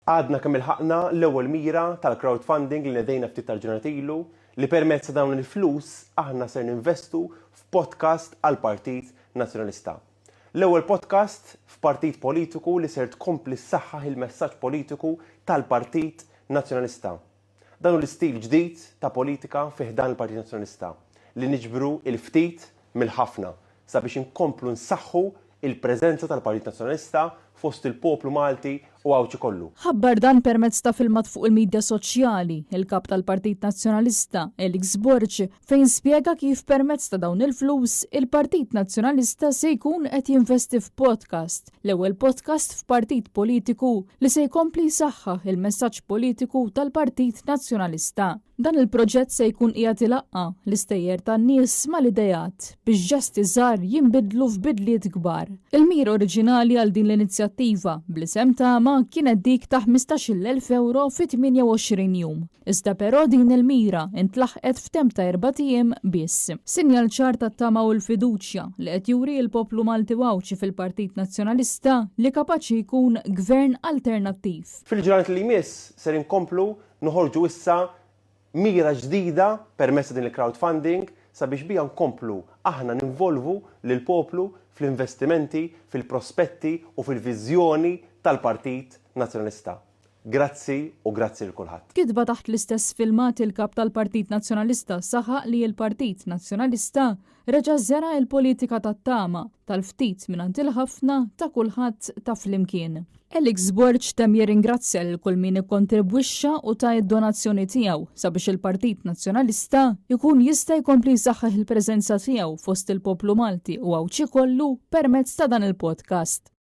Għadna kemm ilħaqna l-ewwel mira tal-crowdfunding li nedejna ftit tal-ġurnat ilu li permezz ta' dawn il-flus aħna ser ninvestu f'podcast għall-Partit Nazzjonalista. L-ewwel podcast f'partit politiku li ser tkompli ssaħħaħ il-messaġġ politiku tal-Partit Nazzjonalista. Dan hu l-istil ġdid ta' politika fih dan il-Partit Nazzjonalista li niġbru il-ftit mill-ħafna sabiex inkomplu nsaħħu il-preżenza tal-Partit Nazzjonalista fost il-poplu Malti u għawċi kollu. Ħabbar dan permezz ta' filmat fuq il-medja soċjali, il-kap tal-Partit Nazzjonalista, Elix Borġ, fejn spjega kif permezz ta' dawn il-flus il-Partit Nazzjonalista se jkun qed jinvesti f'podcast, l-ewwel podcast f'partit politiku li se jkompli jsaħħaħ il-messaġġ politiku tal-Partit Nazzjonalista. Dan il-proġett se jkun qiegħed ilaqqa l-istejjer tan-nies mal-idejat biex ġasti żgħar jinbidlu f'bidliet kbar. Il-mira oriġinali għal din l-inizjattiva bl-isem tama kienet dik ta' 15,000 euro fi 28 jum. Iżda però din il-mira intlaħqet f'tem ta' 4 ijiem biss. Sinjal ċar tat-tama u l-fiduċja li qed juri l-poplu Malti wawċi fil-Partit Nazzjonalista li kapaċi jkun gvern alternattiv. Fil-ġranet li jmiss ser inkomplu noħorġu issa mira ġdida permezz din il-crowdfunding sabiex bija nkomplu aħna ninvolvu lil poplu fl-investimenti, fil-prospetti u fil-viżjoni tal-Partit Nazzjonalista. Grazzi u grazzi l kulħadd. Kitba taħt l-istess filmat il-kap tal-Partit Nazzjonalista saħaq li l-Partit Nazzjonalista reġa' żera l-politika tat-tama tal-ftit mingħand il-ħafna ta' kulħadd ta' flimkien. Elix Borġ tem jirringrazzja lil kull min ikkontribwixxa u ta' id-donazzjoni tiegħu sabiex il-Partit Nazzjonalista jkun jista' jkompli jsaħħaħ il-preżenza tiegħu fost il-poplu Malti u għawċi kollu permezz ta' dan il-podcast.